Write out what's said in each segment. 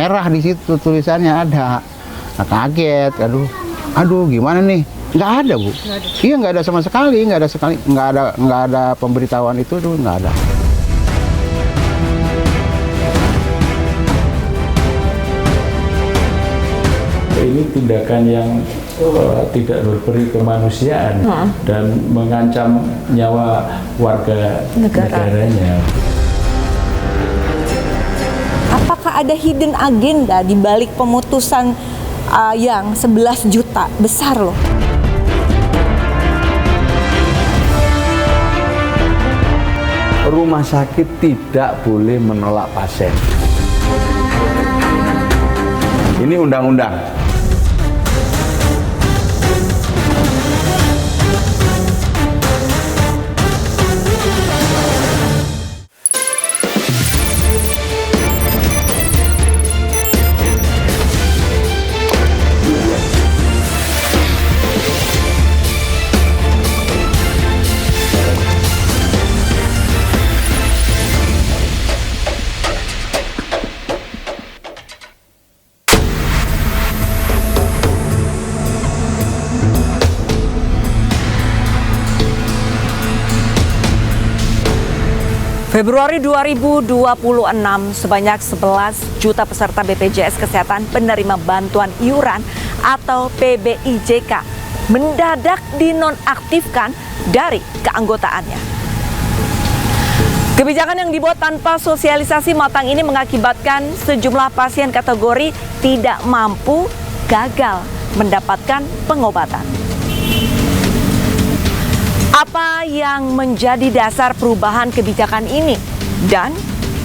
merah di situ tulisannya ada. Nah, kaget, aduh gimana nih? Nggak ada, Bu. Iya, nggak ada sama sekali, nggak ada pemberitahuan itu tuh, nggak ada. Ini tindakan yang tidak berperi kemanusiaan dan mengancam nyawa warga negaranya. Apakah ada hidden agenda di balik pemutusan yang 11 juta? Besar loh. Rumah sakit tidak boleh menolak pasien. Ini undang-undang. Februari 2026, sebanyak 11 juta peserta BPJS Kesehatan penerima bantuan iuran atau PBIJK mendadak dinonaktifkan dari keanggotaannya. Kebijakan yang dibuat tanpa sosialisasi matang ini mengakibatkan sejumlah pasien kategori tidak mampu gagal mendapatkan pengobatan. Apa yang menjadi dasar perubahan kebijakan ini? Dan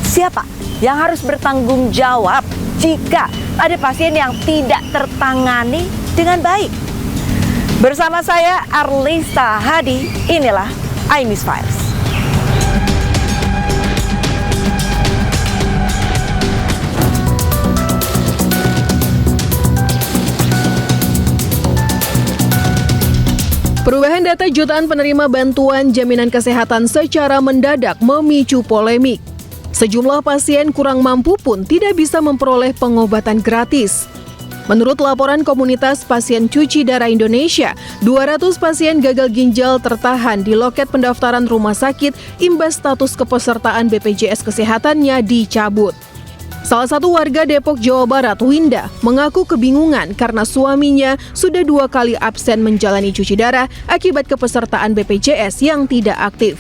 siapa yang harus bertanggung jawab jika ada pasien yang tidak tertangani dengan baik? Bersama saya Arlista Hadi, inilah iNews Files. Perubahan data jutaan penerima bantuan jaminan kesehatan secara mendadak memicu polemik. Sejumlah pasien kurang mampu pun tidak bisa memperoleh pengobatan gratis. Menurut laporan komunitas pasien cuci darah Indonesia, 200 pasien gagal ginjal tertahan di loket pendaftaran rumah sakit imbas status kepesertaan BPJS Kesehatannya dicabut. Salah satu warga Depok, Jawa Barat, Winda, mengaku kebingungan karena suaminya sudah 2 kali absen menjalani cuci darah akibat kepesertaan BPJS yang tidak aktif.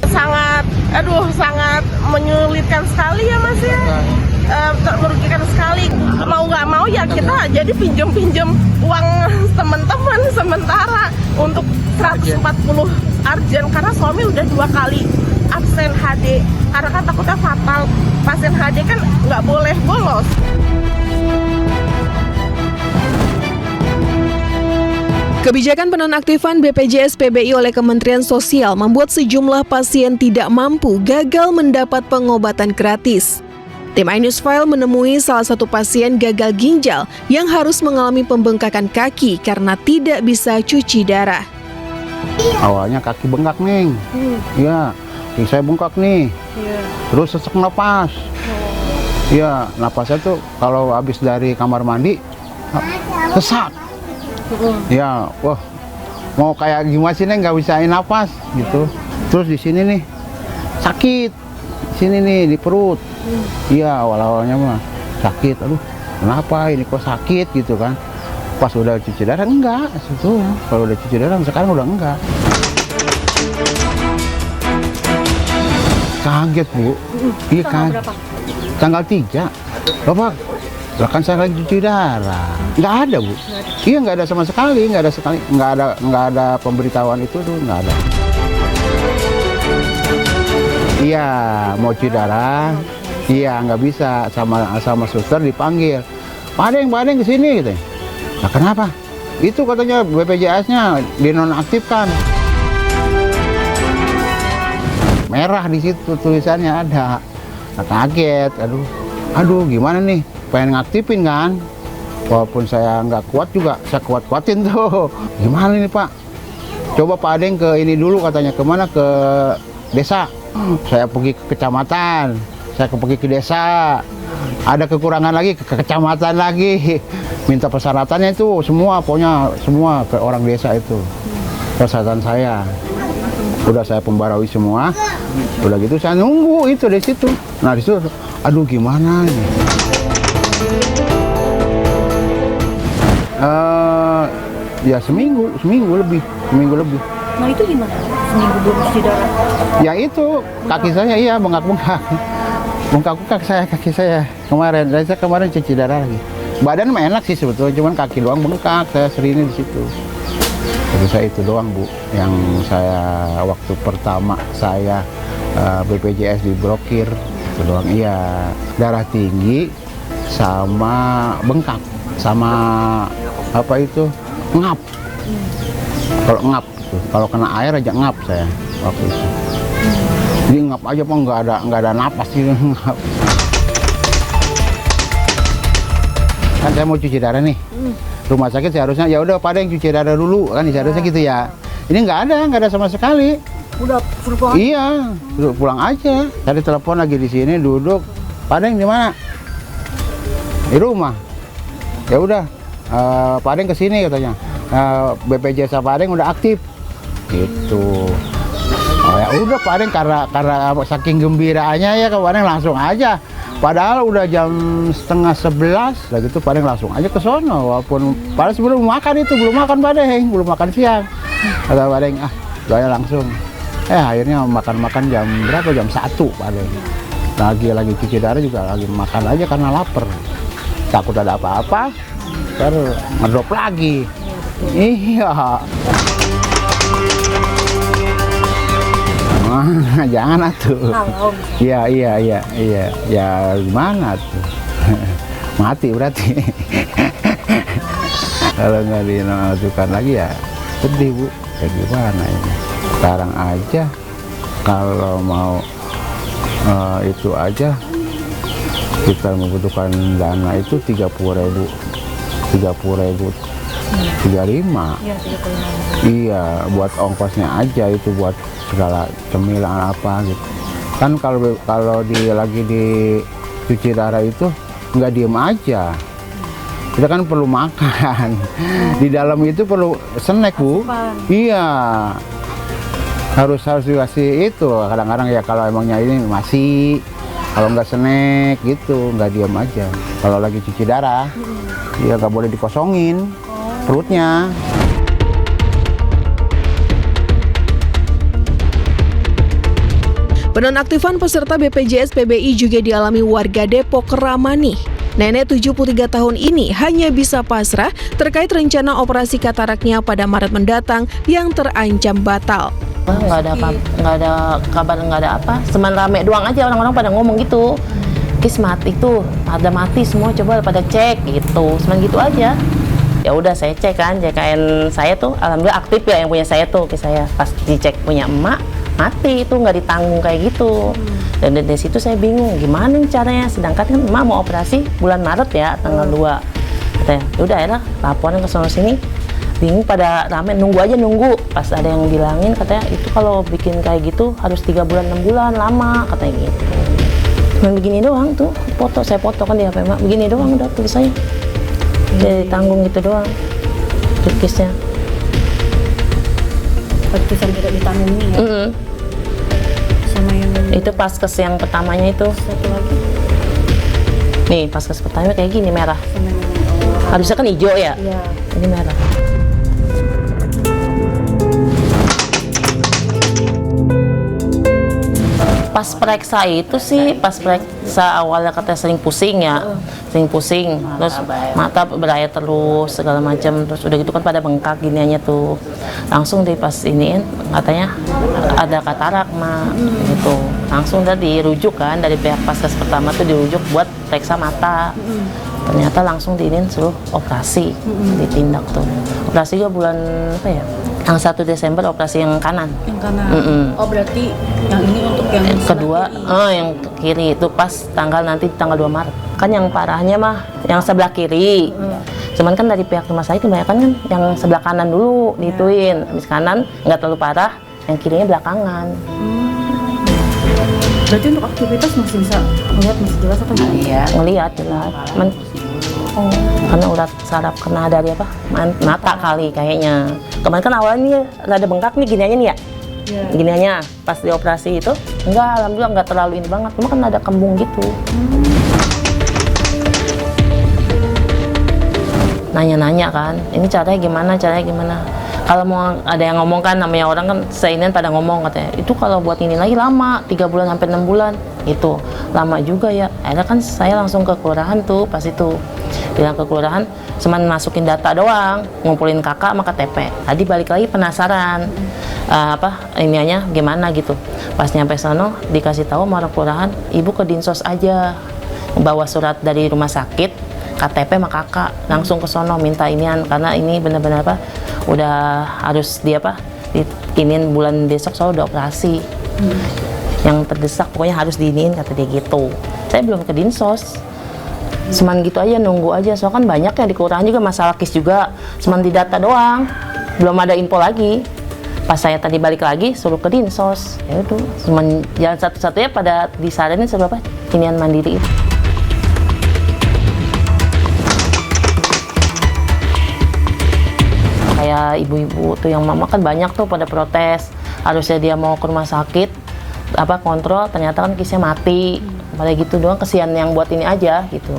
Sangat menyulitkan sekali ya Mas ya, merugikan sekali. Mau nggak mau ya kita jadi pinjam uang teman-teman sementara untuk 140 arjen karena suami udah 2 kali absen HD karena kan takutnya fatal. Pasien HD kan nggak boleh bolos. Kebijakan penonaktifan BPJS PBI oleh Kementerian Sosial membuat sejumlah pasien tidak mampu gagal mendapat pengobatan gratis. Tim iNews File menemui salah satu pasien gagal ginjal yang harus mengalami pembengkakan kaki karena tidak bisa cuci darah. Awalnya kaki bengkak nih, ya, saya bengkak nih, terus sesak napas. Iya, napasnya tuh kalau habis dari kamar mandi sesak. Ya, wah, mau kayak gimana sih nih nggak bisain napas gitu. Terus di sini nih sakit, sini nih di perut. Iya, awal-awalnya mah sakit. Aduh, kenapa ini kok sakit gitu kan? Pas udah cuci darah enggak, sebetulnya. Kalau udah cuci darah sekarang udah enggak. Kaget, Bu. Iya kan. Tanggal 3. Bapak, lah kan saya lagi cuci darah. Nggak ada, Bu. Iya, nggak ada sama sekali, nggak ada pemberitahuan itu tuh, nggak ada. Iya, mau cuci darah. Iya, nggak bisa, sama suster dipanggil. Padeng ke sini gitu. Nah, kenapa? Itu katanya BPJS-nya dinonaktifkan. Merah di situ tulisannya ada. Nah, kaget, aduh gimana nih? Pengen ngaktifin kan? Walaupun saya nggak kuat juga, saya kuat-kuatin tuh. Gimana nih Pak? Coba Pak Adeng ke ini dulu katanya, kemana? Ke desa. Saya pergi ke kecamatan, saya pergi ke desa. ada kekurangan lagi ke kecamatan lagi, minta persyaratannya itu semua, pokoknya semua ke orang desa itu persyaratan saya. Udah saya pembarui semua, udah gitu saya nunggu itu di situ. Nah di situ, aduh gimana ini? Ya seminggu lebih. Nah itu gimana? Seminggu belum cuci darah? Ya itu kaki saya iya bengkak-bengkak. Bengkak-bengkak kaki saya kemarin. Dan saya kemarin cuci darah lagi. Badan mah enak sih sebetulnya, cuman kaki doang bengkak. Saya seringnya di situ. Jadi saya itu doang Bu, yang saya waktu pertama saya BPJS diblokir itu doang. Iya, darah tinggi sama bengkak sama apa itu ngap. Kalau ngap gitu. Kalau kena air aja ngap saya waktu itu. Jadi ngap aja Pak, nggak ada napas gitu ngap. Kan saya mau cuci darah nih. Rumah sakit seharusnya ya udah pada yang cuci darah dulu kan seharusnya gitu ya. Ini nggak ada sama sekali. Udah suruh pulang? Iya, suruh pulang aja. Tadi telepon lagi di sini duduk. Padeng di mana? Di rumah. Ya udah, Padeng kesini katanya. BPJS Padeng udah aktif. Gitu. Oh ya udah Padeng karena saking gembiraannya ya kemarin langsung aja. Padahal udah jam 10:30 lah gitu Padeng langsung aja ke sono walaupun padahal sebelum makan itu belum makan Padeng, belum makan siang. Kata Padeng doanya langsung. Akhirnya makan jam berapa? Jam 1 Padeng. Lagi cuci darah juga lagi makan aja karena lapar. Takut ada apa-apa, baru ngedrop lagi. Iya. Jangan atuh. Iya. Ya gimana tuh? Mati berarti. Kalau nggak dinonaktifkan lagi ya sedih Bu. Ya gimana ini? Sekarang aja kalau mau itu aja kita membutuhkan dana itu 30.000, 35. Iya, buat ongkosnya aja itu buat segala cemilan apa gitu. Kan kalau lagi di cuci darah itu nggak diem aja. Kita kan perlu makan. Di dalam itu perlu snack Bu. Iya. Harus dikasih itu. Kadang-kadang ya kalau emangnya ini masih kalau nggak snack gitu nggak diem aja. Kalau lagi cuci darah, ya nggak boleh dikosongin perutnya. Penonaktifan peserta BPJS PBI juga dialami warga Depok Ramani. Nenek 73 tahun ini hanya bisa pasrah terkait rencana operasi kataraknya pada Maret mendatang yang terancam batal. Nggak ada kabar, nggak ada apa. Cuman rame doang aja orang-orang pada ngomong gitu. Kis mati tuh, ada mati semua, coba pada cek gitu. Cuman gitu aja. Ya udah saya cek kan, JKN saya tuh alhamdulillah aktif ya yang punya saya tuh, ke saya pas dicek punya emak mati itu nggak ditanggung kayak gitu. Dan dari situ saya bingung gimana nih caranya, sedangkan kan emak mau operasi bulan Maret ya tanggal 2. Katanya udah ya laporan ke sono sini, bingung pada rame nunggu. Pas ada yang bilangin katanya itu kalau bikin kayak gitu harus 3 bulan 6 bulan lama katanya gitu. Cuman begini doang tuh saya foto kan di HP emak, begini doang udah tulisannya. Jadi tanggung gitu doang tukisnya. Tulisan tidak ditanggung ini ya? Sama yang Itu paskes yang pertamanya itu. satu lagi? Nih paskes pertama kayak gini merah. Harusnya kan hijau ya? Iya. Ini merah. Pas periksa itu sih, pas periksa awalnya katanya sering pusing ya, terus mata berair terus segala macam, terus udah gitu kan pada bengkak giniannya tuh, langsung deh pas iniin katanya ada katarak gitu, langsung udah dirujuk kan dari pihak paskes pertama tuh dirujuk buat periksa mata, ternyata langsung diinin suruh operasi, ditindak tuh, operasi juga bulan apa ya? Yang 1 Desember operasi yang kanan. Yang kanan. Oh berarti yang ini untuk yang kedua, yang kiri itu pas nanti tanggal 2 Maret. Kan yang parahnya mah yang sebelah kiri. Cuman kan dari pihak rumah sakit kebanyakan kan yang sebelah kanan dulu dituin. Habis kanan nggak terlalu parah, yang kirinya belakangan. Berarti untuk aktivitas masih bisa melihat masih jelas atau gimana? Iya, ngelihat jelas. Karena urat saraf kena dari apa? Mata kali kayaknya. Kemarin kan awalnya rada bengkak nih gini aja nih ya. Gini aja pas dioperasi itu enggak, alhamdulillah enggak terlalu ini banget. Cuma kan ada kembung gitu. Nanya-nanya kan, ini caranya gimana? Kalau mau ada yang ngomong kan, namanya orang kan seinian pada ngomong katanya, itu kalau buat ini lagi lama, 3 bulan sampai 6 bulan, itu lama juga ya. Akhirnya kan saya langsung ke kelurahan tuh, pas itu bilang ke kelurahan, cuman masukin data doang, ngumpulin kakak sama KTP. Tadi balik lagi penasaran, iniannya gimana gitu. Pas nyampe sono dikasih tahu sama orang kelurahan, ibu ke Dinsos aja, bawa surat dari rumah sakit, KTP sama kakak, langsung ke sono minta inian, karena ini benar-benar udah harus diinin bulan besok soalnya udah operasi. Yang terdesak pokoknya harus diinin kata dia gitu. Saya belum ke Dinsos, cuman gitu aja nunggu aja, soalnya kan banyak ya di kelurahan juga masalah KIS juga, cuman di data doang, belum ada info lagi. Pas saya tadi balik lagi suruh ke Dinsos, ya itu cuman jalan satu-satunya pada disaranin seberapa inian mandiri itu. Kayak ibu-ibu tuh yang mama kan banyak tuh pada protes, harusnya dia mau ke rumah sakit kontrol, ternyata kan KIS-nya mati. Pada gitu doang, kesian yang buat ini aja gitu,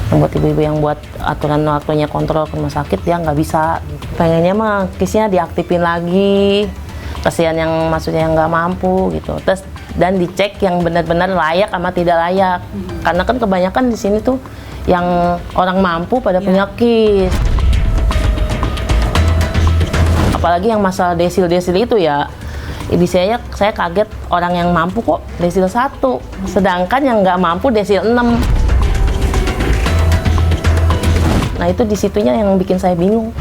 yang buat ibu-ibu yang buat aturan waktunya kontrol ke rumah sakit dia nggak bisa. Pengennya mah KIS-nya diaktifin lagi, kesian yang maksudnya yang nggak mampu gitu. Terus dan dicek yang benar-benar layak sama tidak layak, karena kan kebanyakan di sini tuh yang orang mampu pada punya KIS. Apalagi yang masalah desil-desil itu ya, saya kaget orang yang mampu kok desil 1, sedangkan yang nggak mampu desil 6. Nah itu disitunya yang bikin saya bingung.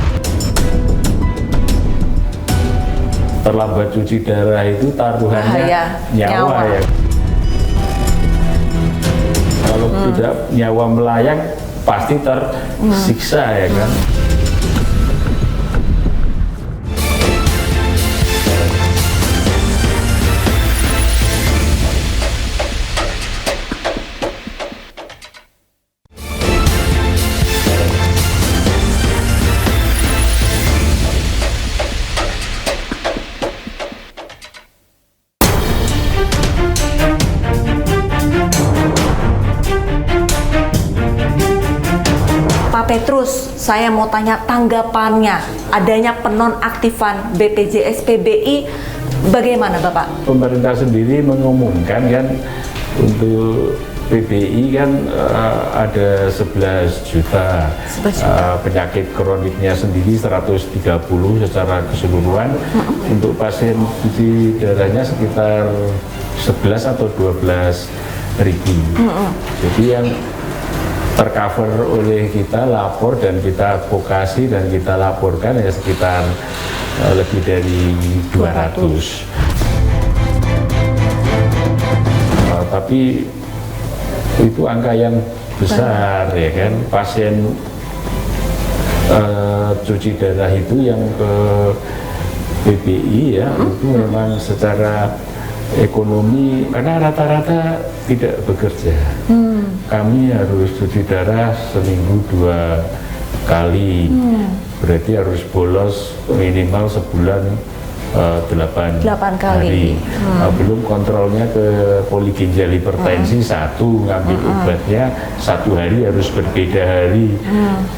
Terlambat cuci darah itu taruhannya nyawa ya. Kalau tidak nyawa melayang pasti tersiksa ya kan. Petrus, saya mau tanya tanggapannya adanya penonaktifan BPJS PBI, bagaimana Bapak? Pemerintah sendiri mengumumkan kan untuk PBI kan ada 11 juta, penyakit kroniknya sendiri 130 secara keseluruhan, untuk pasien cuci darahnya sekitar 11 atau 12 ribu. Jadi yang tercover oleh kita lapor dan kita advokasi dan kita laporkan ya sekitar lebih dari 200. Tapi itu angka yang besar ya kan. Pasien cuci darah itu yang ke PBI ya, itu memang secara ekonomi karena rata-rata tidak bekerja. Kami harus cuci darah seminggu 2 kali, berarti harus bolos minimal sebulan 8 kali. Belum kontrolnya ke poliginjal hipertensi 1, ngambil obatnya 1 hari harus berbeda hari,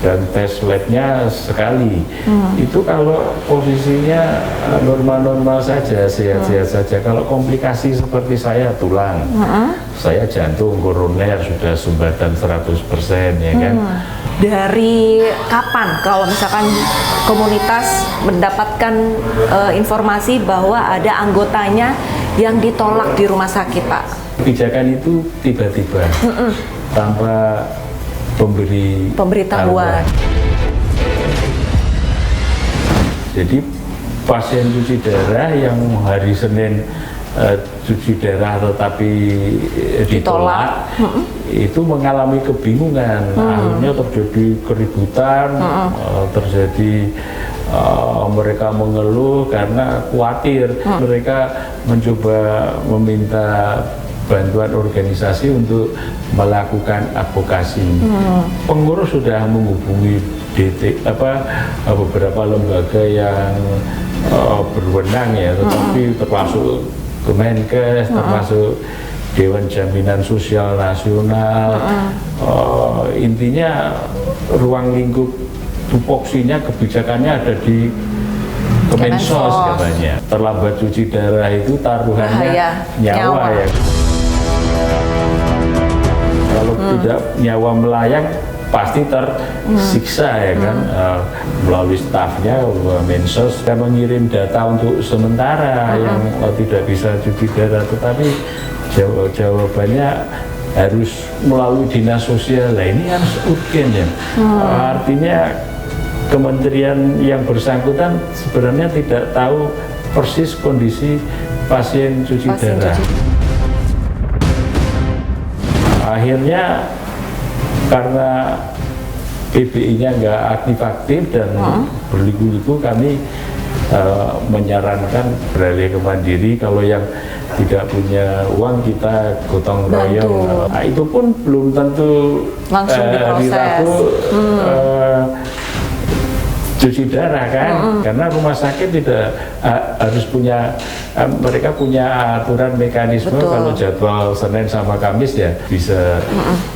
dan tes labnya sekali. Itu kalau posisinya normal-normal saja, sehat-sehat saja. Kalau komplikasi seperti saya tulang, saya jantung, koroner sudah sumbatan 100% ya kan. Dari kapan kalau misalkan komunitas mendapatkan informasi bahwa ada anggotanya yang ditolak di rumah sakit, Pak? Kebijakan itu tiba-tiba tanpa pemberitahuan. Jadi pasien cuci darah yang hari Senin cuci darah tetapi ditolak, itu mengalami kebingungan, akhirnya terjadi keributan, terjadi mereka mengeluh karena khawatir. Mereka mencoba meminta bantuan organisasi untuk melakukan advokasi. Pengurus sudah menghubungi beberapa lembaga yang berwenang ya, tetapi termasuk Kemenkes, termasuk Dewan Jaminan Sosial Nasional. Intinya ruang lingkup tupoksinya, kebijakannya ada di Kemensos katanya. Terlambat cuci darah itu taruhannya nyawa ya. Kalau tidak nyawa melayang pasti tersiksa ya kan. Melalui stafnya Mensos kan mengirim data untuk sementara yang tidak bisa cuci darah, tetapi jawabannya harus melalui dinas sosial. Nah, ini harus urgen ya. Artinya kementerian yang bersangkutan sebenarnya tidak tahu persis kondisi pasien cuci darah. Akhirnya karena PBI-nya nggak aktif-aktif dan berliku-liku, kami menyarankan beralih ke mandiri. Kalau yang tidak punya uang kita gotong royong. Nah, itu pun belum tentu langsung diproses. Hari Rabu cuci darah kan, karena rumah sakit tidak harus punya, mereka punya aturan mekanisme. Kalau jadwal Senin sama Kamis ya bisa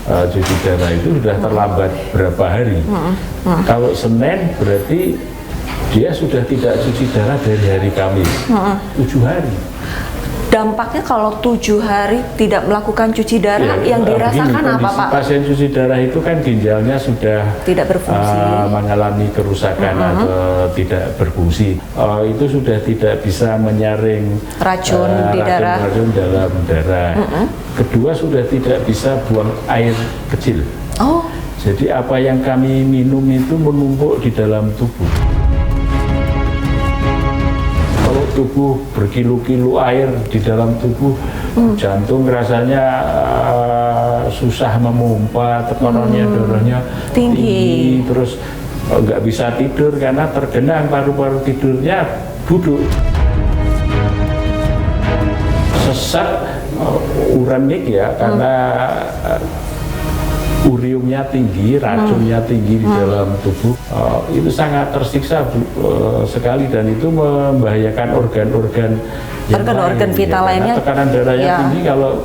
cuci darah, itu sudah terlambat berapa hari. Kalau Senin berarti dia sudah tidak cuci darah dari hari Kamis, 7 hari. Dampaknya kalau 7 hari tidak melakukan cuci darah, yang dirasakan apa Pak? Pasien cuci darah itu kan ginjalnya sudah tidak berfungsi, mengalami kerusakan atau tidak berfungsi. Itu sudah tidak bisa menyaring racun dalam darah. Kedua, sudah tidak bisa buang air kecil. Jadi apa yang kami minum itu menumpuk di dalam tubuh. Tubuh berkilo-kilo air di dalam tubuh, jantung rasanya susah memompa, tekanannya darahnya tinggi, terus nggak bisa tidur karena tergenang, paru-paru tidurnya buduk. Sesak uranik ya, karena uriumnya tinggi, racunnya tinggi di dalam tubuh, itu sangat tersiksa sekali, dan itu membahayakan organ-organ vital lainnya. Tekanan darahnya tinggi, kalau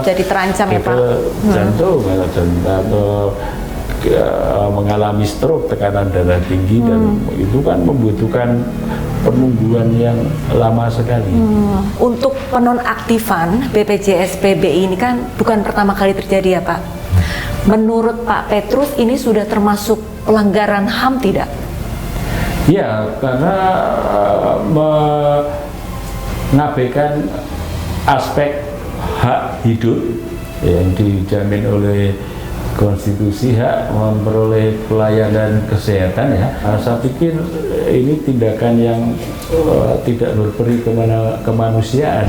jadi terancam ya Pak. Jantung atau mengalami stroke, tekanan darah tinggi, dan itu kan membutuhkan penungguan yang lama sekali. Untuk penonaktifan BPJS PBI ini kan bukan pertama kali terjadi ya Pak. Menurut Pak Petrus ini sudah termasuk pelanggaran HAM tidak? Ya, karena mengabaikan aspek hak hidup yang dijamin oleh konstitusi, hak memperoleh pelayanan kesehatan ya. Saya pikir ini tindakan yang tidak berperi kemanusiaan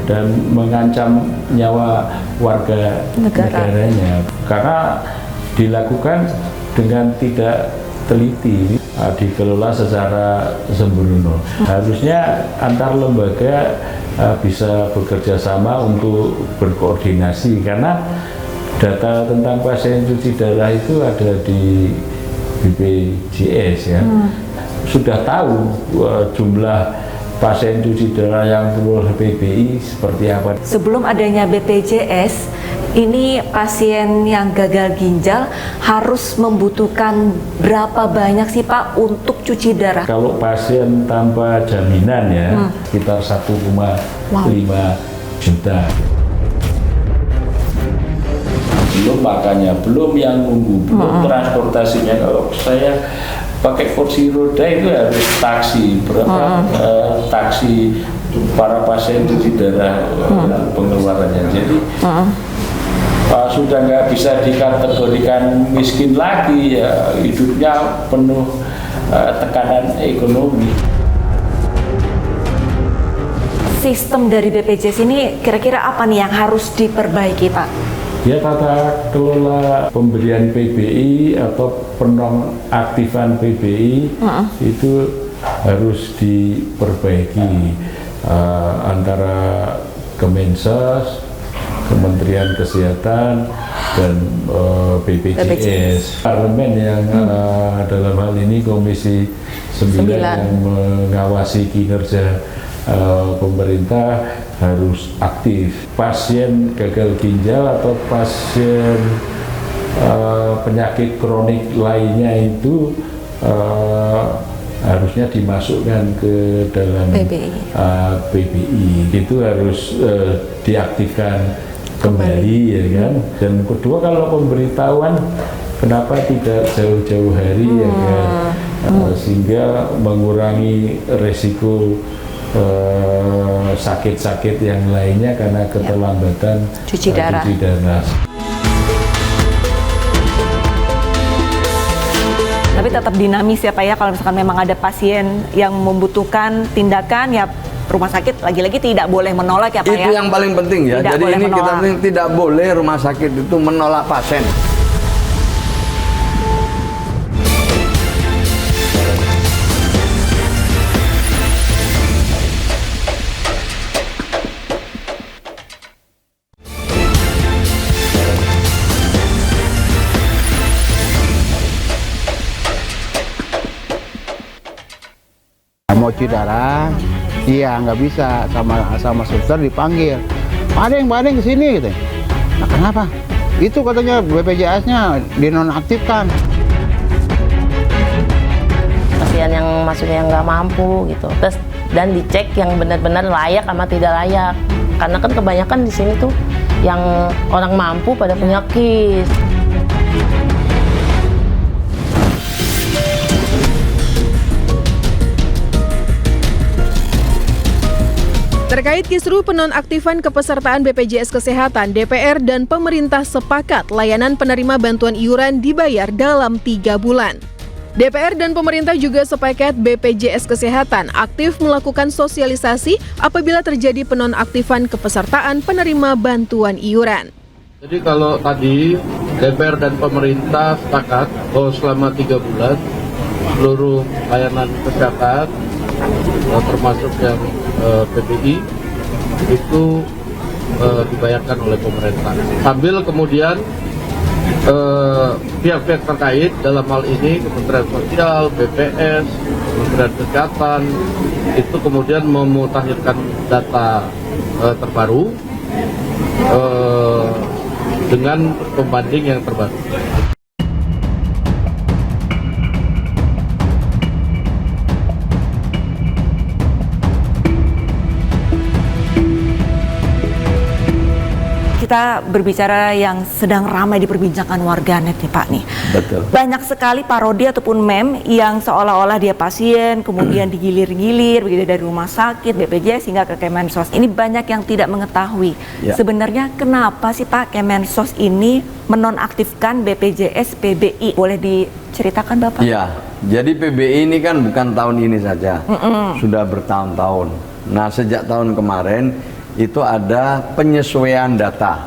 dan mengancam nyawa warga negaranya, karena dilakukan dengan tidak teliti, dikelola secara sembrono. Harusnya antar lembaga bisa bekerja sama untuk berkoordinasi, karena data tentang pasien cuci darah itu ada di BPJS ya. Sudah tahu jumlah pasien cuci darah yang perlu PBI seperti apa. Sebelum adanya BPJS, ini pasien yang gagal ginjal harus membutuhkan berapa banyak sih Pak untuk cuci darah? Kalau pasien tanpa jaminan ya, sekitar 1,5 juta. Belum makannya, belum yang nunggu, belum transportasinya. Kalau saya pakai kursi roda itu harus taksi, berapa taksi para pasien cuci darah pengeluarannya. Jadi sudah nggak bisa dikategorikan miskin lagi ya, hidupnya penuh tekanan ekonomi. Sistem dari BPJS ini kira-kira apa nih yang harus diperbaiki Pak? Ya, tata kelola pemberian PBI atau penonaktifan PBI itu harus diperbaiki. antara Kemensos, Kementerian Kesehatan, dan BPJS. Parlemen yang dalam hal ini Komisi 9 yang mengawasi kinerja pemerintah harus aktif. Pasien gagal ginjal atau pasien penyakit kronik lainnya itu harusnya dimasukkan ke dalam PBI. Itu harus diaktifkan kembali, ya kan. Dan kedua, kalau pemberitahuan kenapa tidak jauh-jauh hari, ya kan, sehingga mengurangi resiko sakit-sakit yang lainnya karena keterlambatan cuci darah. Tapi tetap dinamis ya Pak ya, kalau misalkan memang ada pasien yang membutuhkan tindakan, ya rumah sakit lagi-lagi tidak boleh menolak ya Pak ya. Itu yang paling penting ya. Tidak Jadi boleh ini menolak. kita tidak boleh rumah sakit itu menolak pasien. Mau cuci darah, iya nggak bisa, sama suster dipanggil. Badeng ke sini gitu. Nah, kenapa? Itu katanya BPJS-nya dinonaktifkan. Pasien yang maksudnya nggak mampu gitu, terus dan dicek yang benar-benar layak sama tidak layak. Karena kan kebanyakan di sini tuh yang orang mampu pada punya KIS. Terkait kisruh penonaktifan kepesertaan BPJS Kesehatan, DPR dan pemerintah sepakat layanan penerima bantuan iuran dibayar dalam 3 bulan. DPR dan pemerintah juga sepakat BPJS Kesehatan aktif melakukan sosialisasi apabila terjadi penonaktifan kepesertaan penerima bantuan iuran. Jadi kalau tadi DPR dan pemerintah sepakat bahwa selama 3 bulan seluruh layanan kesehatan termasuk yang PBI itu dibayarkan oleh pemerintah. Sambil kemudian pihak-pihak terkait dalam hal ini Kementerian Sosial, BPS, Kementerian Kesehatan itu kemudian memutakhirkan data terbaru dengan pembanding yang terbaru. Kita berbicara yang sedang ramai diperbincangkan warganet nih Pak nih. Betul. Banyak sekali parodi ataupun meme yang seolah-olah dia pasien, kemudian digilir-gilir begitu dari rumah sakit, BPJS hingga ke Kemensos. Ini banyak yang tidak mengetahui. Ya. Sebenarnya kenapa sih Pak Kemensos ini menonaktifkan BPJS PBI? Boleh diceritakan Bapak? Iya, jadi PBI ini kan bukan tahun ini saja, sudah bertahun-tahun. Nah, sejak tahun kemarin itu ada penyesuaian data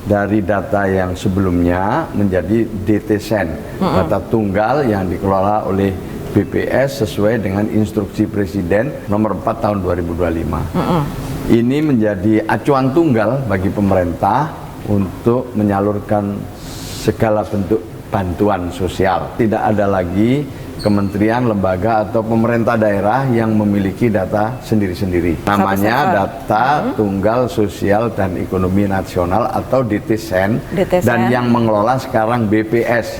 dari data yang sebelumnya menjadi DTSen, data tunggal yang dikelola oleh BPS sesuai dengan instruksi Presiden nomor 4 tahun 2025. Ini menjadi acuan tunggal bagi pemerintah untuk menyalurkan segala bentuk bantuan sosial. Tidak ada lagi kementerian, lembaga, atau pemerintah daerah yang memiliki data sendiri-sendiri. Namanya Data Tunggal Sosial dan Ekonomi Nasional atau DTSen, dan yang mengelola sekarang BPS.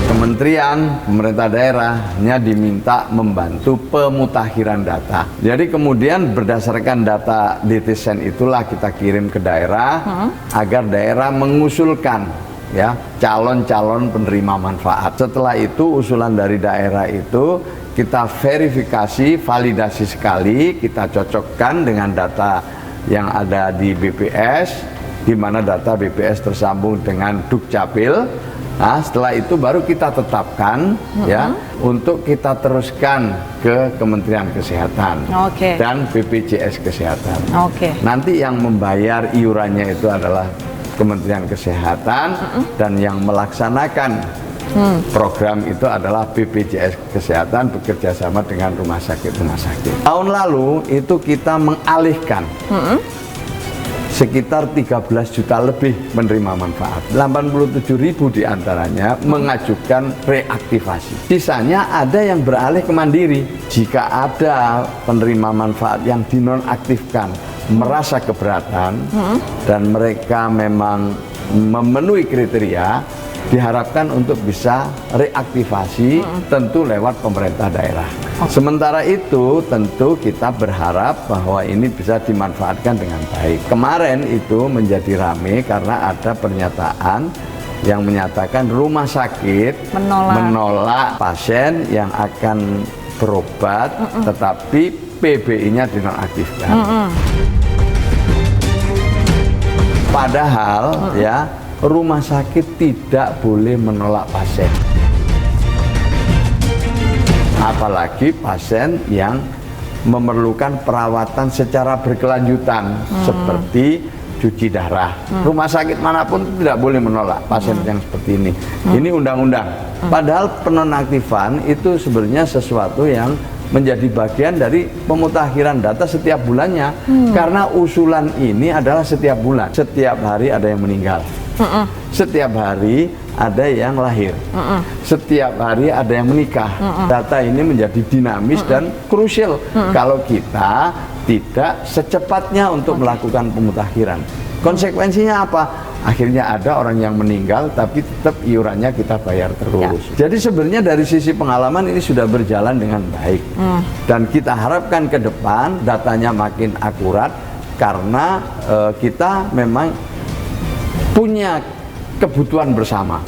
Kementerian, pemerintah daerahnya diminta membantu pemutakhiran data. Jadi kemudian berdasarkan data DTSen itulah kita kirim ke daerah agar daerah mengusulkan ya calon-calon penerima manfaat. Setelah itu usulan dari daerah itu kita verifikasi, validasi sekali, kita cocokkan dengan data yang ada di BPS, di mana data BPS tersambung dengan Dukcapil. Nah, setelah itu baru kita tetapkan ya untuk kita teruskan ke Kementerian Kesehatan dan BPJS Kesehatan. Nanti yang membayar iurannya itu adalah Kementerian Kesehatan dan yang melaksanakan Program itu adalah BPJS Kesehatan bekerja sama dengan rumah sakit. Tahun lalu itu kita mengalihkan sekitar 13 juta lebih menerima manfaat. 87.000 diantaranya mengajukan reaktivasi. Sisanya ada yang beralih ke mandiri. Jika ada penerima manfaat yang dinonaktifkan merasa keberatan dan mereka memang memenuhi kriteria, diharapkan untuk bisa reaktivasi tentu lewat pemerintah daerah. Sementara itu tentu kita berharap bahwa ini bisa dimanfaatkan dengan baik. Kemarin itu menjadi rame karena ada pernyataan yang menyatakan rumah sakit menolak pasien yang akan berobat tetapi PBI-nya dinonaktifkan. Padahal ya, rumah sakit tidak boleh menolak pasien. Apalagi pasien yang memerlukan perawatan secara berkelanjutan seperti cuci darah. Rumah sakit manapun tidak boleh menolak pasien yang seperti ini. Ini undang-undang. Padahal penonaktifan itu sebenarnya sesuatu yang menjadi bagian dari pemutakhiran data setiap bulannya. Karena usulan ini adalah setiap bulan. Setiap hari ada yang meninggal. Setiap hari ada yang lahir. Setiap hari ada yang menikah. Data ini menjadi dinamis dan krusial kalau kita tidak secepatnya untuk melakukan pemutakhiran. Konsekuensinya apa? Akhirnya ada orang yang meninggal tapi tetap iurannya kita bayar terus. Jadi sebenarnya dari sisi pengalaman ini sudah berjalan dengan baik. Dan kita harapkan ke depan datanya makin akurat karena kita memang punya kebutuhan bersama.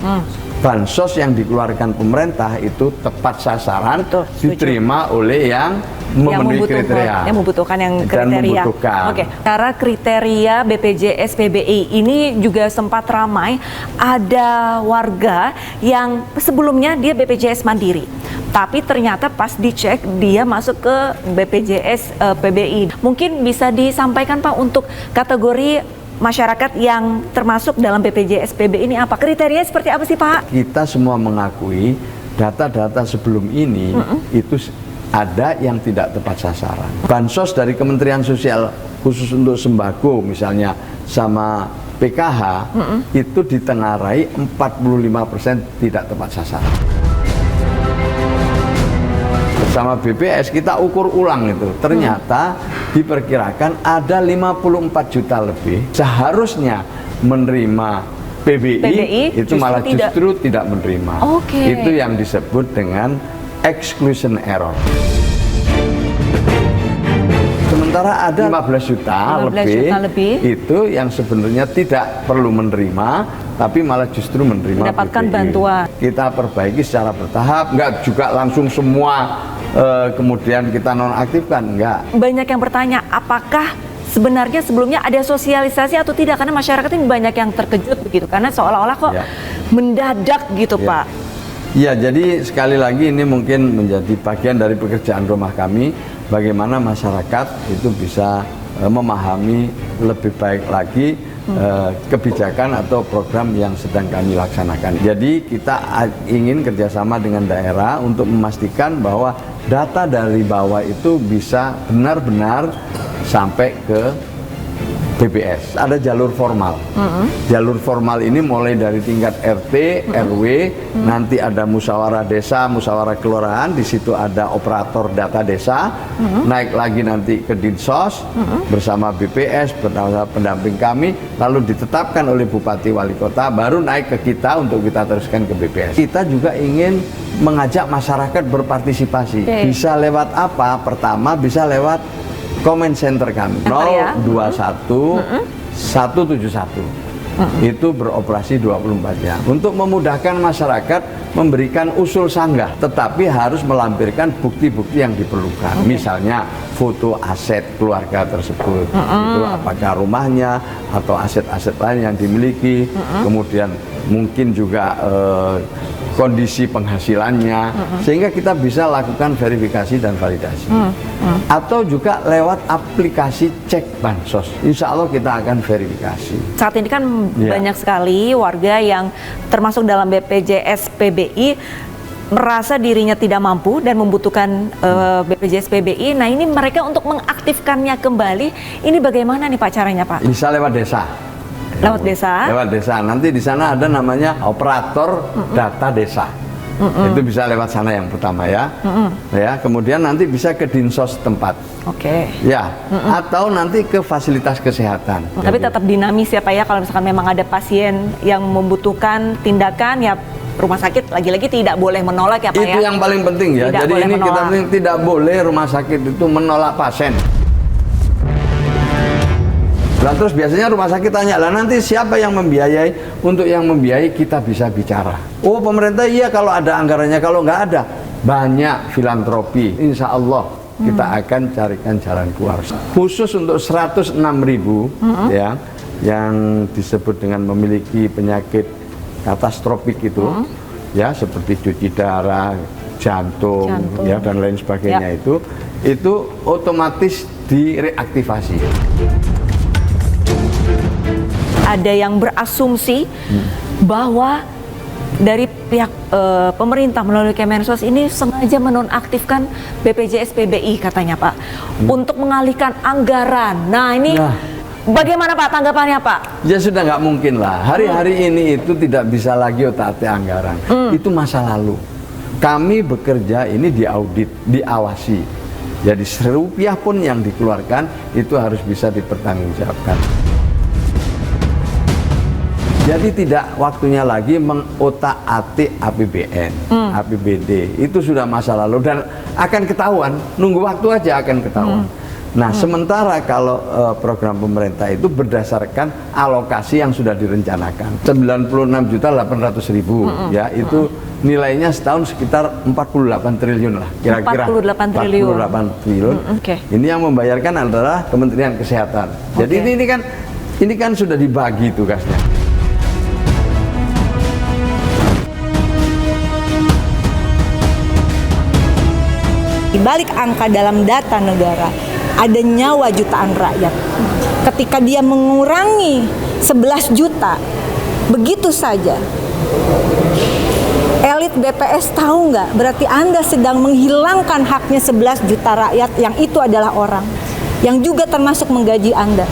Bansos yang dikeluarkan pemerintah itu tepat sasaran, diterima oleh yang memenuhi kriteria, yang membutuhkan kriteria. Oke, cara kriteria BPJS PBI ini juga sempat ramai. Ada warga yang sebelumnya dia BPJS Mandiri, tapi ternyata pas dicek dia masuk ke BPJS PBI. Mungkin bisa disampaikan Pak untuk kategori masyarakat yang termasuk dalam BPJS PBI ini apa? Kriterianya seperti apa sih Pak? Kita semua mengakui data-data sebelum ini itu ada yang tidak tepat sasaran. Bansos dari Kementerian Sosial khusus untuk sembako misalnya sama PKH itu ditengarai 45% tidak tepat sasaran. Bersama BPS kita ukur ulang itu, ternyata diperkirakan ada 54 juta lebih seharusnya menerima PBI itu malah justru tidak menerima. Itu yang disebut dengan exclusion error. Sementara ada 15 juta lebih itu yang sebenarnya tidak perlu menerima tapi malah justru menerima mendapatkan PBI. bantuan. Kita perbaiki secara bertahap, enggak juga langsung semua kemudian kita nonaktifkan, enggak. Banyak yang bertanya apakah sebenarnya sebelumnya ada sosialisasi atau tidak, karena masyarakat ini banyak yang terkejut begitu karena seolah-olah kok mendadak gitu Pak. Ya, jadi sekali lagi ini mungkin menjadi bagian dari pekerjaan rumah kami, bagaimana masyarakat itu bisa memahami lebih baik lagi kebijakan atau program yang sedang kami laksanakan. Jadi kita ingin kerjasama dengan daerah untuk memastikan bahwa data dari bawah itu bisa benar-benar sampai ke BPS. Ada jalur formal. Jalur formal ini mulai dari tingkat RT, RW, nanti ada musyawarah desa, musyawarah kelurahan, di situ ada operator data desa, naik lagi nanti ke Dinsos bersama BPS, bersama pendamping kami, lalu ditetapkan oleh Bupati Wali Kota, baru naik ke kita untuk kita teruskan ke BPS. Kita juga ingin mengajak masyarakat berpartisipasi. Bisa lewat apa? Pertama bisa lewat comment center kami 021 171 itu beroperasi 24 jam untuk memudahkan masyarakat memberikan usul sanggah, tetapi harus melampirkan bukti-bukti yang diperlukan. Misalnya foto aset keluarga tersebut, itu apakah rumahnya atau aset-aset lain yang dimiliki, kemudian mungkin juga kondisi penghasilannya, sehingga kita bisa lakukan verifikasi dan validasi. Atau juga lewat aplikasi cek bansos, insya Allah kita akan verifikasi. Saat ini kan banyak sekali warga yang termasuk dalam BPJS PBI merasa dirinya tidak mampu dan membutuhkan BPJS PBI. Nah, ini mereka untuk mengaktifkannya kembali, ini bagaimana nih Pak caranya Pak? Bisa lewat desa. Lewat desa? Lewat desa. Nanti di sana ada namanya operator data desa. Itu bisa lewat sana yang pertama ya. Ya, kemudian nanti bisa ke dinsos tempat. Oke. Ya, atau nanti ke fasilitas kesehatan. Tapi tetap dinamis ya Pak ya, kalau misalkan memang ada pasien yang membutuhkan tindakan ya rumah sakit lagi-lagi tidak boleh menolak ya Pak ya. Itu yang paling penting ya. Tidak Jadi boleh ini kita menolak. tidak boleh rumah sakit itu menolak pasien. Nah, terus biasanya rumah sakit tanya, lah nanti siapa yang membiayai? Untuk yang membiayai kita bisa bicara. Oh, pemerintah iya kalau ada anggarannya, kalau nggak ada banyak filantropi. Insya Allah kita akan carikan jalan keluar. Khusus untuk 106.000 ya, yang disebut dengan memiliki penyakit katastrofik itu, ya seperti cuci darah, jantung. Ya dan lain sebagainya itu otomatis direaktivasi. Ada yang berasumsi bahwa dari pihak pemerintah melalui Kemensos ini sengaja menonaktifkan BPJS PBI katanya Pak, untuk mengalihkan anggaran. Nah ini bagaimana Pak tanggapannya Pak? Ya sudah nggak mungkin lah. Hari-hari ini itu tidak bisa lagi otak-atik anggaran. Itu masa lalu. Kami bekerja ini diaudit, diawasi. Jadi Rp1 pun yang dikeluarkan itu harus bisa dipertanggungjawabkan. Jadi tidak waktunya lagi mengotak-atik APBN, APBD. Itu sudah masa lalu dan akan ketahuan. Nunggu waktu aja akan ketahuan. Nah, sementara kalau program pemerintah itu berdasarkan alokasi yang sudah direncanakan. 96.800.000 ya, itu nilainya setahun sekitar 48 triliun lah kira-kira. 48 triliun. 48 triliun. Ini yang membayarkan adalah Kementerian Kesehatan. Jadi ini kan sudah dibagi tugasnya. Di balik angka dalam data negara ada nyawa jutaan rakyat. Ketika dia mengurangi 11 juta begitu saja, elit BPS tahu nggak? Berarti Anda sedang menghilangkan haknya 11 juta rakyat yang itu adalah orang yang juga termasuk menggaji Anda.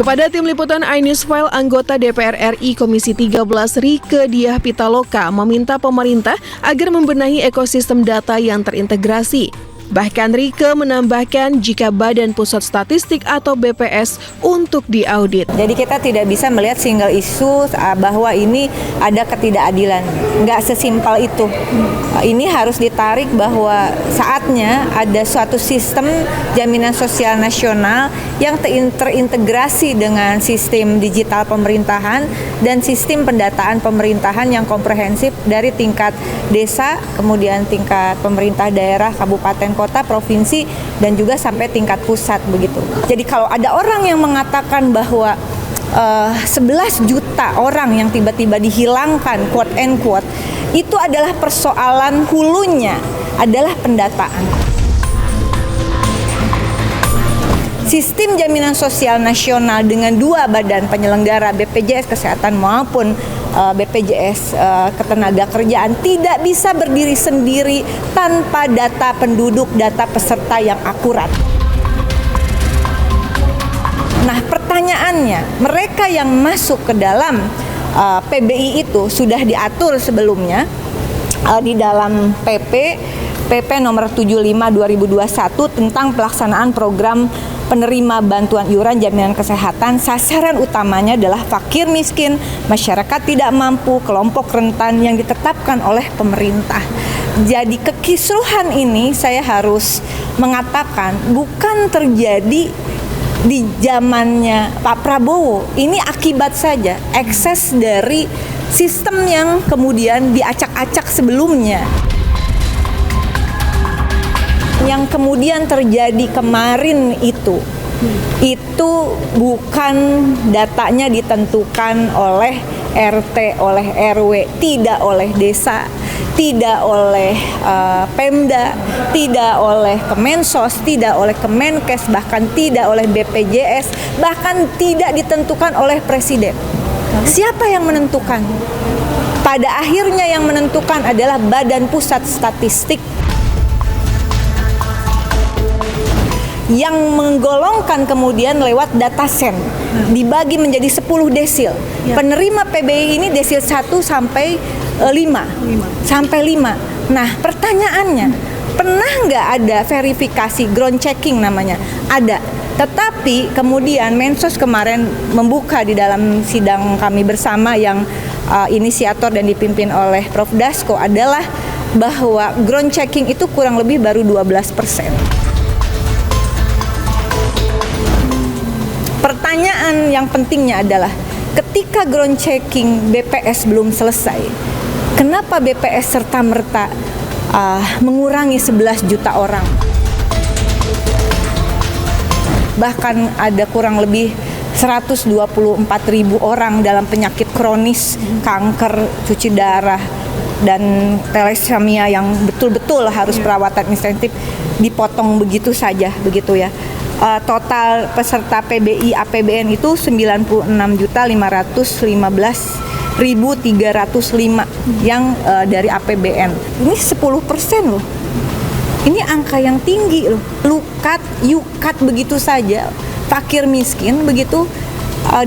Kepada tim liputan iNewsFile, anggota DPR RI Komisi 13 Rieke Diah Pitaloka meminta pemerintah agar membenahi ekosistem data yang terintegrasi. Bahkan Rieke menambahkan jika Badan Pusat Statistik atau BPS untuk diaudit. Jadi kita tidak bisa melihat single issue bahwa ini ada ketidakadilan. Nggak sesimpel itu. Ini harus ditarik bahwa saatnya ada suatu sistem jaminan sosial nasional yang terintegrasi dengan sistem digital pemerintahan dan sistem pendataan pemerintahan yang komprehensif dari tingkat desa, kemudian tingkat pemerintah daerah, kabupaten, kota, provinsi, dan juga sampai tingkat pusat begitu. Jadi kalau ada orang yang mengatakan bahwa 11 juta orang yang tiba-tiba dihilangkan, quote and quote, itu adalah persoalan hulunya, adalah pendataan. Sistem jaminan sosial nasional dengan dua badan penyelenggara, BPJS Kesehatan maupun BPJS Ketenagakerjaan, tidak bisa berdiri sendiri tanpa data penduduk, data peserta yang akurat. Nah, pertanyaannya, mereka yang masuk ke dalam PBI itu sudah diatur sebelumnya di dalam PP PP nomor 75/2021 tentang pelaksanaan program penerima bantuan iuran jaminan kesehatan. Sasaran utamanya adalah fakir miskin, masyarakat tidak mampu, kelompok rentan yang ditetapkan oleh pemerintah. Jadi kekisruhan ini saya harus mengatakan bukan terjadi di zamannya Pak Prabowo. Ini akibat saja ekses dari sistem yang kemudian diacak-acak sebelumnya. Yang kemudian terjadi kemarin itu bukan datanya ditentukan oleh RT, oleh RW, tidak oleh desa, tidak oleh Pemda, tidak oleh Kemensos, tidak oleh Kemenkes, bahkan tidak oleh BPJS, bahkan tidak ditentukan oleh Presiden. Siapa yang menentukan? Pada akhirnya yang menentukan adalah Badan Pusat Statistik yang menggolongkan kemudian lewat datasen, dibagi menjadi 10 desil. Penerima PBI ini desil 1 sampai 5. Sampai 5. Nah, pertanyaannya, pernah nggak ada verifikasi ground checking namanya? Ada. Tetapi kemudian Mensos kemarin membuka di dalam sidang kami bersama yang inisiator dan dipimpin oleh Prof. Dasko adalah bahwa ground checking itu kurang lebih baru 12%. Pertanyaan yang pentingnya adalah ketika ground checking BPS belum selesai, kenapa BPS serta-merta mengurangi 11 juta orang? Bahkan ada kurang lebih 124.000 orang dalam penyakit kronis, kanker, cuci darah, dan thalassemia yang betul-betul harus perawatan intensif dipotong begitu saja, begitu ya. Total peserta PBI APBN itu 96.515.305 yang dari APBN. Ini 10% loh. Ini angka yang tinggi loh. Yukat begitu saja. Fakir miskin begitu,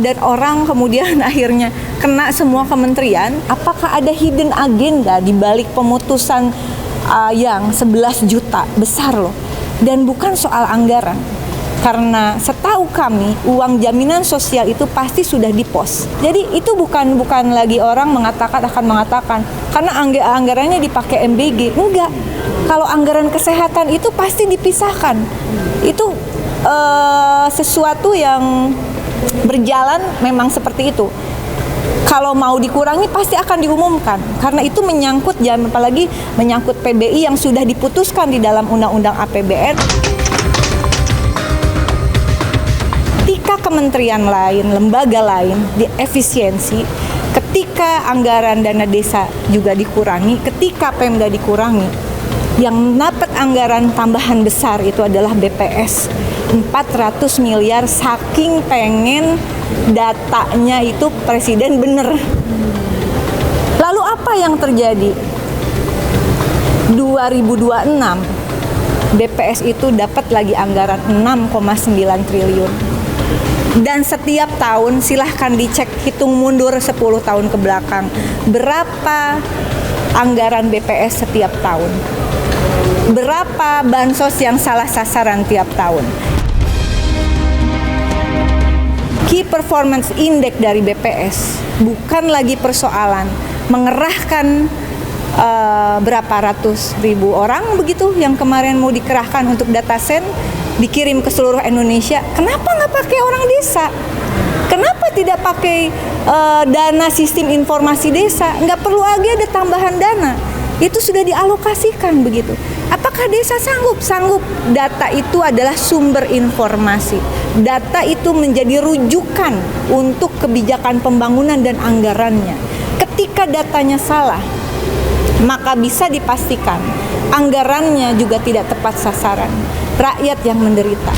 dan orang kemudian akhirnya kena semua kementerian. Apakah ada hidden agenda di balik pemutusan yang 11 juta? Besar loh. Dan bukan soal anggaran. Karena setahu kami uang jaminan sosial itu pasti sudah dipos. Jadi itu bukan lagi orang akan mengatakan karena anggarannya dipakai MBG. Enggak. Kalau anggaran kesehatan itu pasti dipisahkan. Itu sesuatu yang berjalan memang seperti itu. Kalau mau dikurangi pasti akan diumumkan. Karena itu menyangkut apalagi menyangkut PBI yang sudah diputuskan di dalam Undang-Undang APBN. Kementerian lain, lembaga lain diefisiensi, ketika anggaran dana desa juga dikurangi, ketika Pemda dikurangi, yang dapat anggaran tambahan besar itu adalah BPS 400 miliar, saking pengen datanya itu Presiden bener. Lalu apa yang terjadi? 2026 BPS itu dapat lagi anggaran 6,9 triliun. Dan setiap tahun silahkan dicek, hitung mundur 10 tahun ke belakang, berapa anggaran BPS setiap tahun, berapa bansos yang salah sasaran tiap tahun. Key Performance Index dari BPS bukan lagi persoalan mengerahkan berapa ratus ribu orang begitu yang kemarin mau dikerahkan untuk datasen, dikirim ke seluruh Indonesia. Kenapa nggak pakai orang desa? Kenapa tidak pakai dana sistem informasi desa? Nggak perlu lagi ada tambahan dana. Itu sudah dialokasikan begitu. Apakah desa sanggup? Sanggup. Data itu adalah sumber informasi. Data itu menjadi rujukan untuk kebijakan pembangunan dan anggarannya. Ketika datanya salah, maka bisa dipastikan anggarannya juga tidak tepat sasaran. Rakyat yang menderita.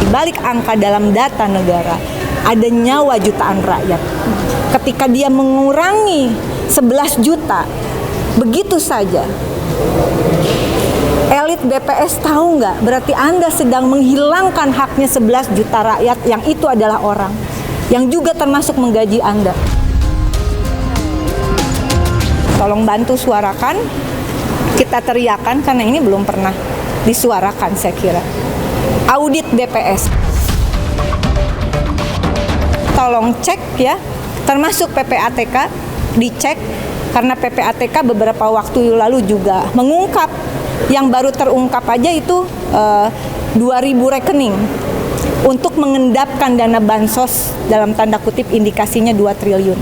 Di balik angka dalam data negara, ada nyawa jutaan rakyat. Ketika dia mengurangi 11 juta, begitu saja. Elit BPS tahu nggak? Berarti Anda sedang menghilangkan haknya 11 juta rakyat yang itu adalah orang. Yang juga termasuk menggaji Anda. Tolong bantu suarakan, kita teriakan karena ini belum pernah disuarakan saya kira. Audit BPS. Tolong cek ya, termasuk PPATK dicek karena PPATK beberapa waktu lalu juga mengungkap, yang baru terungkap aja itu 2.000 rekening untuk mengendapkan dana bansos dalam tanda kutip indikasinya 2 triliun.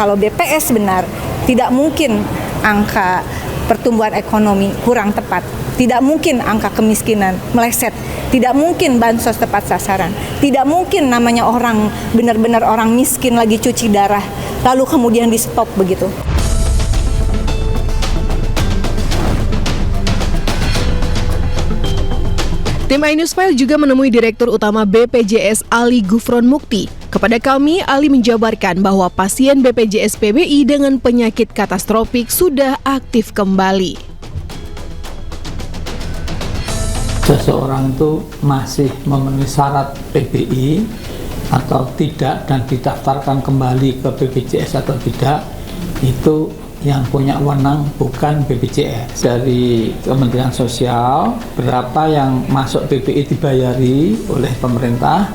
Kalau BPS benar, tidak mungkin angka pertumbuhan ekonomi kurang tepat, tidak mungkin angka kemiskinan meleset, tidak mungkin bansos tepat sasaran, tidak mungkin namanya orang benar-benar orang miskin lagi cuci darah, lalu kemudian di stop begitu. Tim iNews File juga menemui Direktur Utama BPJS Ali Gufron Mukti. Kepada kami, Ali menjabarkan bahwa pasien BPJS PBI dengan penyakit katastropik sudah aktif kembali. Seseorang itu masih memenuhi syarat PBI atau tidak dan didaftarkan kembali ke BPJS atau tidak, itu yang punya wewenang bukan BPJS. Dari Kementerian Sosial, berapa yang masuk PBI dibayari oleh pemerintah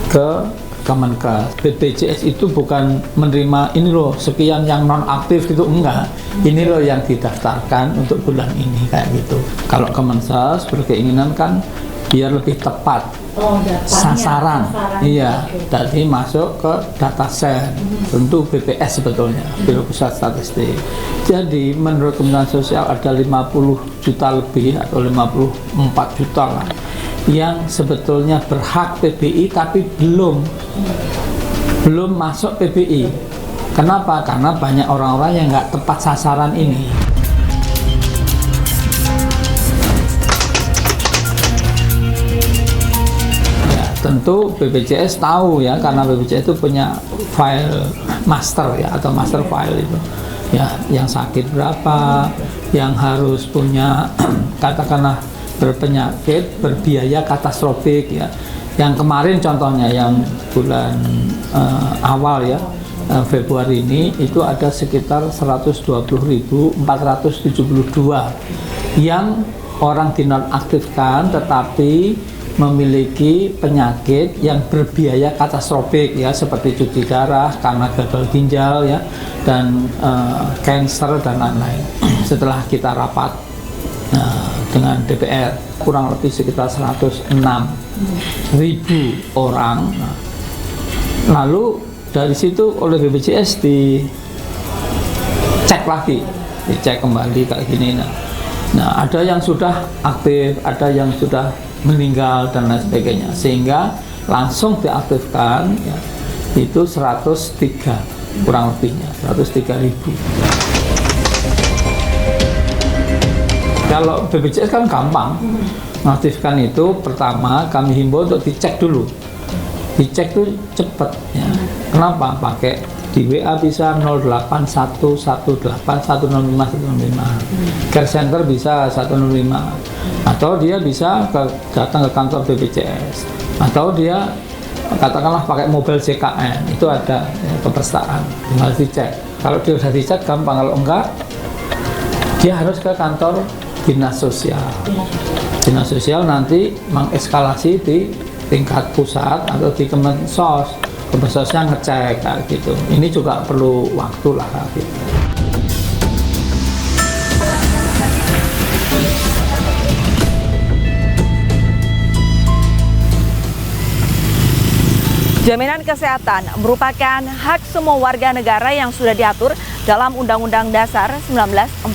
ke Kemenkes. BPJS itu bukan menerima ini loh sekian yang non aktif gitu, enggak. Ini loh yang didaftarkan untuk bulan ini kayak gitu. Kalau Kemenkes berkeinginan kan biar lebih tepat sasaran. Iya, tadi masuk ke dataset. Tentu BPS sebetulnya, Biro Pusat Statistik. Jadi menurut Kementerian Sosial ada 50 juta lebih atau 54 juta lah yang sebetulnya berhak PBI tapi belum masuk PBI. Kenapa? Karena banyak orang-orang yang nggak tepat sasaran ini. Tentu BPJS tahu ya, karena BPJS itu punya file master ya, atau master file itu ya, yang sakit berapa, yang harus punya katakanlah berpenyakit berbiaya katastropik ya. Yang kemarin contohnya yang bulan awal ya, Februari ini itu ada sekitar 120.472 yang orang dinonaktifkan tetapi memiliki penyakit yang berbiaya katastropik ya, seperti cuci darah karena gagal ginjal ya, dan kanker dan lain-lain. Setelah kita rapat dengan DPR, kurang lebih sekitar 106.000 orang. Lalu dari situ oleh BPJS dicek lagi, dicek kembali kayak gini. Nah, ada yang sudah aktif, ada yang sudah meninggal dan lain sebagainya, sehingga langsung diaktifkan ya, itu 103 kurang lebihnya 103.000. Kalau BPJS kan gampang mengaktifkan itu, pertama kami himbau untuk dicek dulu, dicek tuh cepet ya. Kenapa? Pakai di WA bisa 08118105 care center bisa 105, atau dia bisa datang ke kantor BPJS, atau dia katakanlah pakai mobil JKN, itu ada ya, kepesertaan, tinggal dicek. Kalau dia sudah dicek gampang, kalau enggak dia harus ke kantor dinas sosial. Dinas sosial nanti mengeskalasi di tingkat pusat atau di Kemensos. Kemensosnya ngecek kayak gitu. Ini juga perlu waktu lah kayak gitu. Jaminan kesehatan merupakan hak semua warga negara yang sudah diatur dalam Undang-Undang Dasar 1945.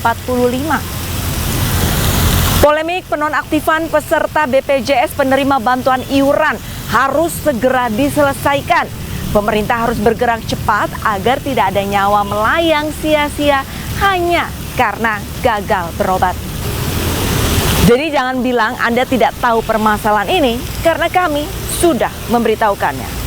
Polemik penonaktifan peserta BPJS penerima bantuan iuran harus segera diselesaikan. Pemerintah harus bergerak cepat agar tidak ada nyawa melayang sia-sia hanya karena gagal berobat. Jadi jangan bilang Anda tidak tahu permasalahan ini, karena kami sudah memberitahukannya.